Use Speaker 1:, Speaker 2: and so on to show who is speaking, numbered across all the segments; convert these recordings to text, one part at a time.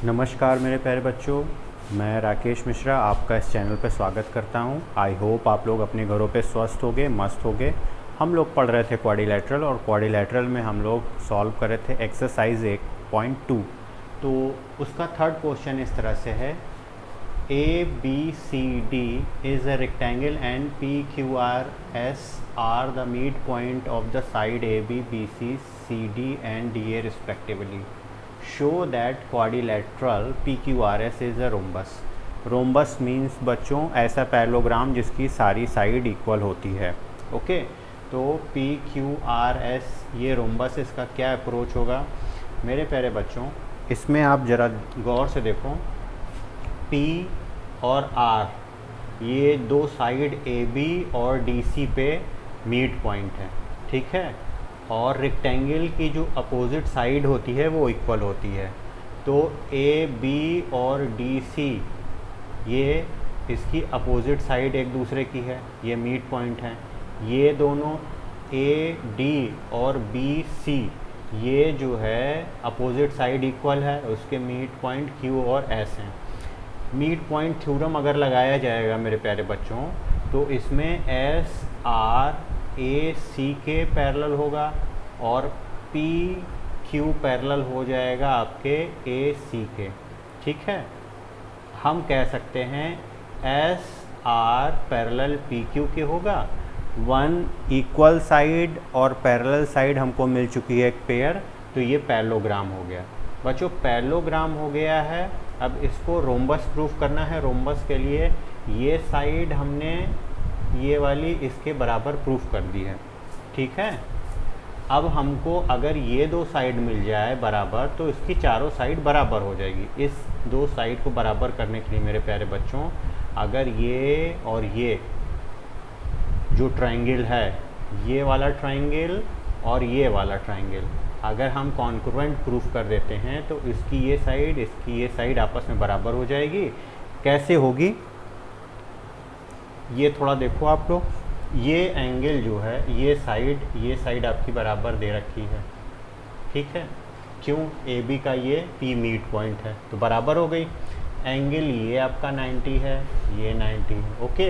Speaker 1: नमस्कार मेरे प्यारे बच्चों, मैं राकेश मिश्रा आपका इस चैनल पर स्वागत करता हूं। आई होप आप लोग अपने घरों पे स्वस्थ होगे, मस्त होगे। हम लोग पढ़ रहे थे क्वाड्रिलेटरल और क्वाड्रिलेटरल में हम लोग सॉल्व कर रहे थे एक्सरसाइज 1.2। तो उसका थर्ड क्वेश्चन इस तरह से है, ABCD is a rectangle and PQRS are the midpoint of the side AB, BC, CD and DA respectively. Show that quadrilateral PQRS is a rhombus. Rhombus means बच्चों ऐसा पैरेललोग्राम जिसकी सारी साइड इक्वल होती है। ओके, तो PQRS ये rhombus, इसका क्या अप्रोच होगा मेरे प्यारे बच्चों? इसमें आप ज़रा गौर से देखो, P और R ये दो साइड AB और DC पे मीट पॉइंट है, ठीक है। और रेक्टेंगल की जो अपोजिट साइड होती है वो इक्वल होती है। तो AB और DC ये इसकी अपोजिट साइड एक दूसरे की है, ये मीट पॉइंट है। ये दोनों AD और BC ये जो है अपोजिट साइड इक्वल है, उसके मीट पॉइंट Q और S हैं। मीट पॉइंट थ्योरम अगर लगाया जाएगा मेरे प्यारे बच्चों, तो इसमें SR के पैरेलल होगा और PQ पैरेलल हो जाएगा आपके AC के, ठीक है। हम कह सकते हैं SR पैरेलल PQ के होगा। वन इक्वल साइड और पैरेलल साइड हमको मिल चुकी है एक पेयर, तो ये पैरेललोग्राम हो गया बच्चों, पैरेललोग्राम हो गया है। अब इसको रोम्बस प्रूफ करना है। रोम्बस के लिए ये साइड हमने ये वाली इसके बराबर प्रूफ कर दी है, ठीक है। अब हमको अगर ये दो साइड मिल जाए बराबर, तो इसकी चारों साइड बराबर हो जाएगी। इस दो साइड को बराबर करने के लिए मेरे प्यारे बच्चों, अगर ये और ये जो ट्रायंगल है, ये वाला ट्रायंगल और ये वाला ट्रायंगल, अगर हम कॉन्ग्रुएंट प्रूफ कर देते हैं तो इसकी ये साइड, इसकी ये साइड आपस में बराबर हो जाएगी। कैसे होगी ये थोड़ा देखो आप लोग। ये एंगल जो है, ये साइड आपकी बराबर दे रखी है, ठीक है। क्यों? AB का ये P मीट पॉइंट है तो बराबर हो गई। एंगल ये आपका 90 है, ये 90 है, ओके।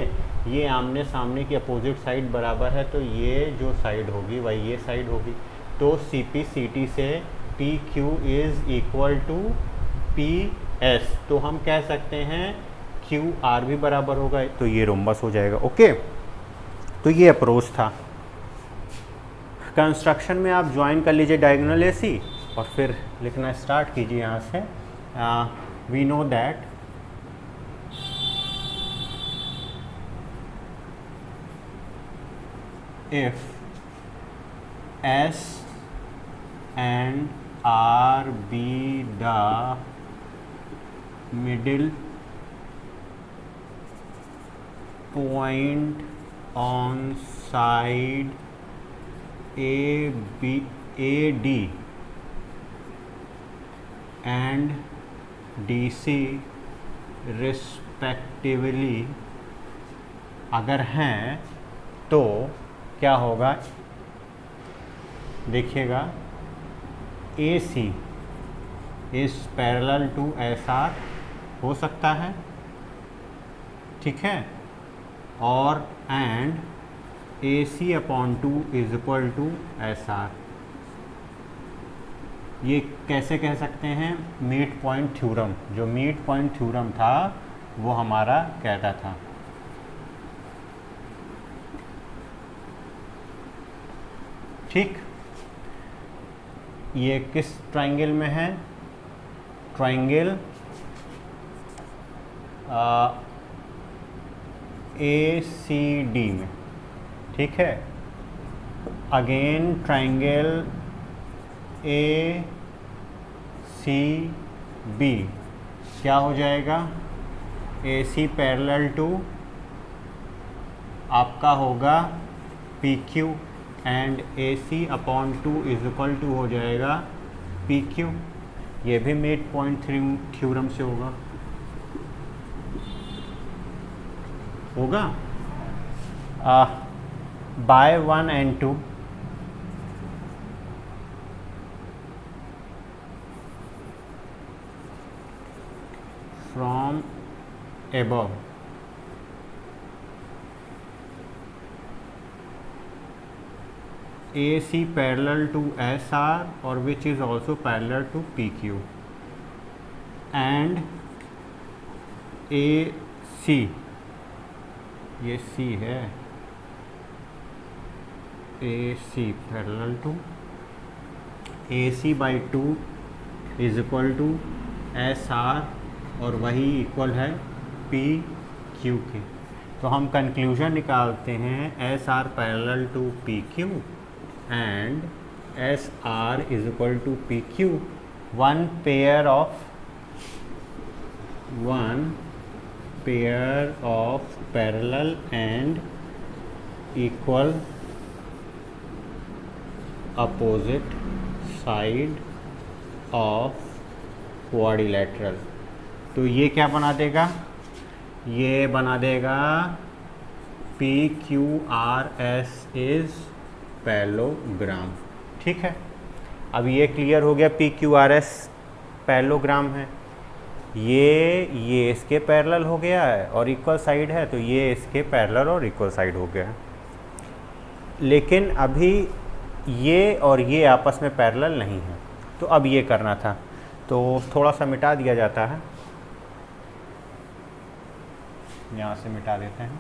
Speaker 1: ये आमने सामने की अपोजिट साइड बराबर है, तो ये जो साइड होगी वही ये साइड होगी। तो CP CT से PQ is equal to PS, तो हम कह सकते हैं QR भी बराबर होगा, तो ये रोम्बस हो जाएगा, ओके। तो ये अप्रोच था। कंस्ट्रक्शन में आप ज्वाइन कर लीजिए डायगोनल AC और फिर लिखना स्टार्ट कीजिए यहाँ से। We know that if S and R be the middle point on side AD and DC respectively, अगर हैं तो क्या होगा देखिएगा, AC is parallel to SR हो सकता है, ठीक है। और and AC/2 is equal to SR। ये कैसे कह सकते हैं? मीट पॉइंट थ्योरम, जो मीट पॉइंट थ्योरम था वो हमारा कहता था, ठीक। ये किस ट्रायंगल में है? ट्रायंगल ACD में, ठीक है। अगेन ट्रायंगल ACB क्या हो जाएगा? AC पैरेलल टू आपका होगा PQ and AC/2 is equal to हो जाएगा PQ। ये भी मीट पॉइंट थ्योरम से होगा bye 1 and 2। from above. AC parallel to SR or which is also parallel to PQ, and AC, ये C है, AC parallel to AC by 2 is equal to SR और वही equal है PQ के। तो हम कंक्लूजन निकालते हैं SR parallel to PQ and SR is equal to PQ, one pair of parallel and equal opposite side of quadrilateral। तो ये क्या बना देगा, ये बना देगा PQRS is पैरेललोग्राम। ठीक है, अब ये क्लियर हो गया PQRS पैरेललोग्राम है, ये इसके पैरेलल हो गया है और इक्वल साइड है, तो ये इसके पैरेलल और इक्वल साइड हो गया है। लेकिन अभी ये और ये आपस में पैरेलल नहीं है, तो अब ये करना था, तो थोड़ा सा मिटा दिया जाता है, यहाँ से मिटा देते हैं।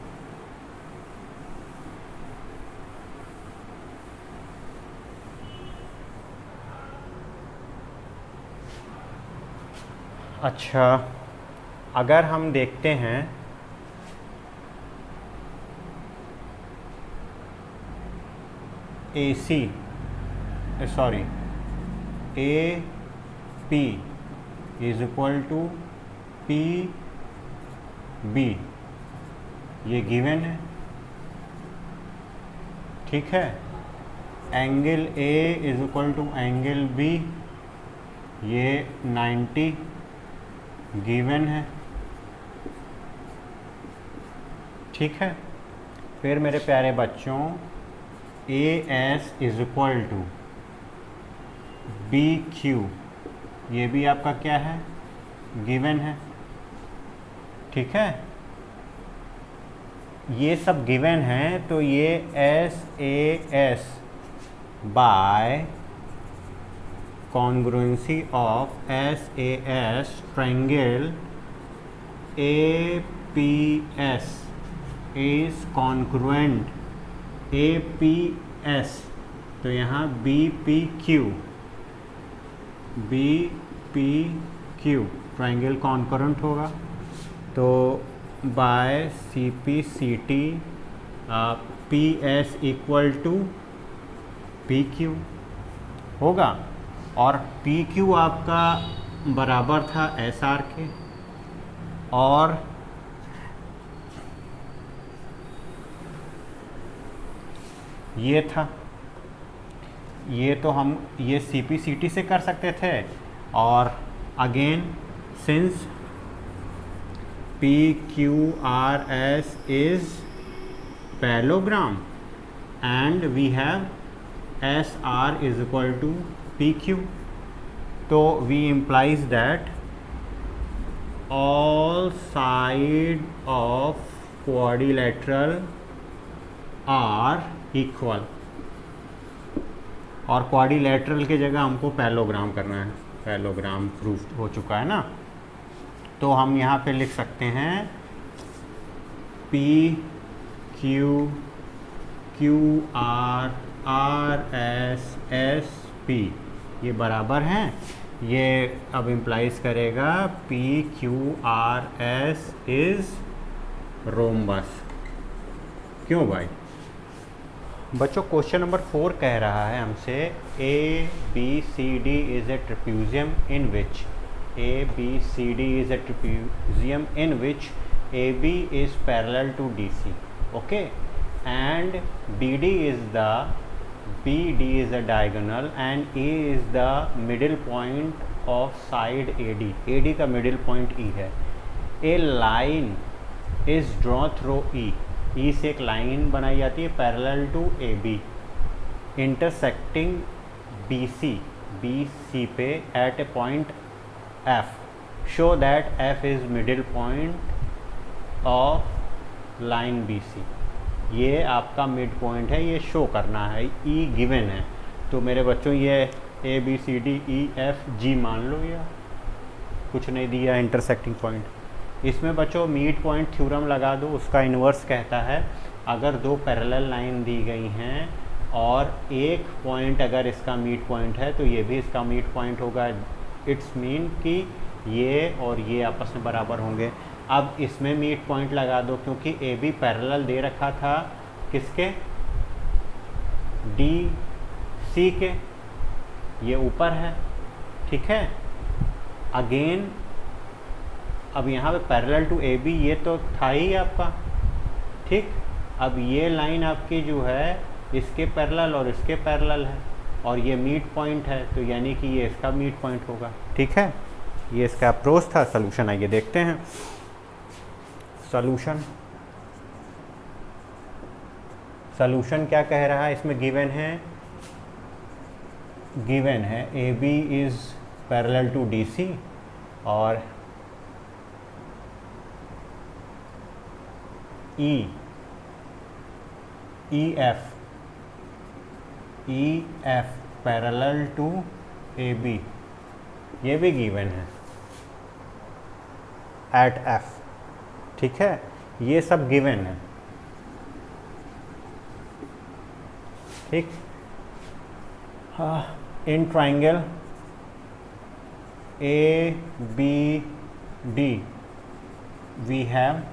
Speaker 1: अच्छा, अगर हम देखते हैं AC sorry AP is equal to PB, ये गिवन है। ठीक है, angle A is equal to angle B, ये 90 गिवन है। ठीक है, फिर मेरे प्यारे बच्चों AS is equal to BQ, ये भी आपका क्या है, गिवन है। ठीक है, ये सब गिवन है, तो ये SAS by congruency of SAS triangle APS is congruent APS, तो यहाँ BPQ ट्राइंगल कॉन्करेंट होगा, तो by CPCT PS equal to PQ होगा, और PQ आपका बराबर था SR के, और ये था, ये तो हम ये CPCT से कर सकते थे, और again since PQRS is parallelogram and we have SR is equal to PQ, so we implies that all side of quadrilateral are equal, और क्वाड्रिलेटरल की जगह हमको पैरेललोग्राम करना है, पैरेललोग्राम प्रूफ हो चुका है ना, तो हम यहाँ पे लिख सकते हैं PQRSSP, ये बराबर हैं, ये अब इम्प्लाइज करेगा PQRS इज रोम्बस। क्यों भाई? बच्चों क्वेश्चन नंबर 4 कह रहा है हमसे ABCD is a trapezium in which ABCD is a trapezium in which AB is parallel to DC, okay, and BD is the diagonal and A is the middle point of side AD का middle point E है। A line is drawn through E से एक line बनाई जाती है parallel to AB intersecting BC पे at a point F, show that F is middle point of line B C. ये आपका मिड पॉइंट है, ये शो करना है, ई गिवन है। तो मेरे बच्चों ये A B C D E F G मान लो, या कुछ नहीं दिया इंटरसेक्टिंग पॉइंट। इसमें बच्चों मीड पॉइंट थ्योरम लगा दो। उसका इन्वर्स कहता है अगर दो पैरेलल लाइन दी गई हैं और एक पॉइंट अगर इसका मीड पॉइंट है तो ये भी इसका मीड पॉइंट होगा। इट्स मीन कि ये और ये आपस में बराबर होंगे। अब इसमें मीड पॉइंट लगा दो क्योंकि ए बी पैरेलल दे रखा था किसके, डी सी के, ये ऊपर है, ठीक है। अगेन अब यहाँ पे पैरेलल टू ए बी ये तो था ही आपका, ठीक। अब ये लाइन आपकी जो है इसके पैरेलल और इसके पैरेलल है और ये मीड पॉइंट है, तो यानी कि ये इसका मीड पॉइंट होगा, ठीक है। ये इसका अप्रोच था। सॉल्यूशन आइए देखते हैं। सॉल्यूशन क्या कह रहा है, इसमें गिवन है A B is parallel to D C और E F parallel to A B, ये भी गिवन है एट एफ, ठीक है। ये सब गिवन है, ठीक। In triangle A B D we have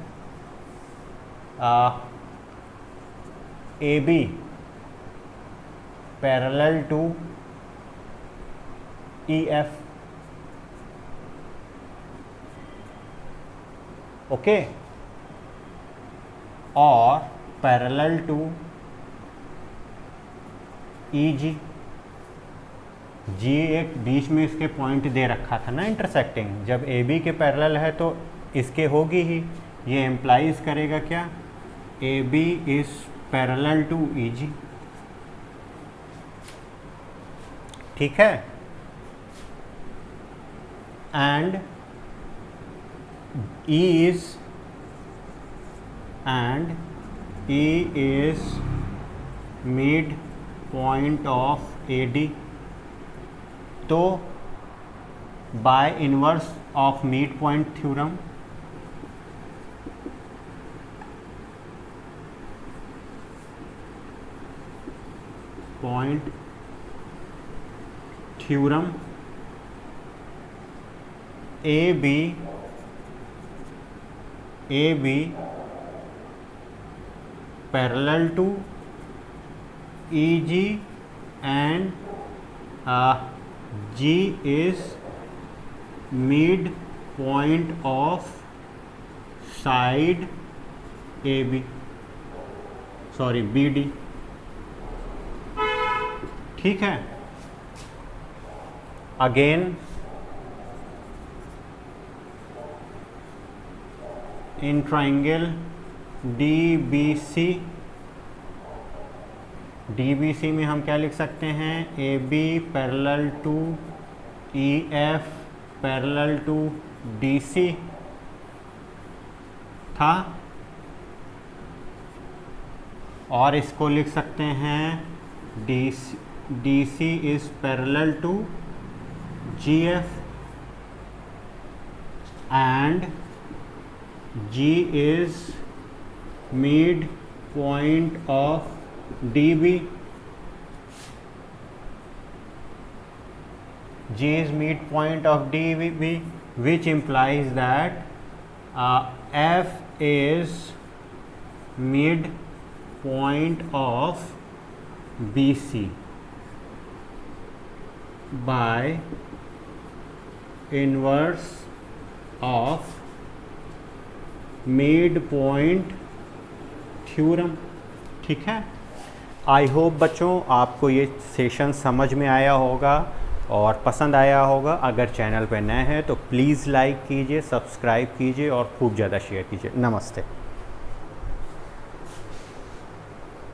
Speaker 1: A B parallel to E F, okay, और parallel to E G. G एक बीच में इसके पॉइंट दे रखा था ना इंटरसेक्टिंग, जब ए बी के पैरेलल है तो इसके होगी ही। ये एम्प्लाइज करेगा क्या, A B is parallel to E G, ठीक है। And E is midpoint of A D. तो by inverse of midpoint theorem A B parallel to E G and G is midpoint of side A B, sorry B D, ठीक है। Again in triangle D B C में हम क्या लिख सकते हैं, A B parallel to E F parallel to D सी था, और इसको लिख सकते हैं D C is parallel to G F and G is mid point of DB. G is mid point of DB, which implies that F is mid point of BC by inverse of mid point theorem, ठीक है। I hope बच्चों आपको ये session समझ में आया होगा और पसंद आया होगा। अगर चैनल पर नए हैं तो प्लीज़ लाइक कीजिए, सब्सक्राइब कीजिए और खूब ज़्यादा शेयर कीजिए। नमस्ते।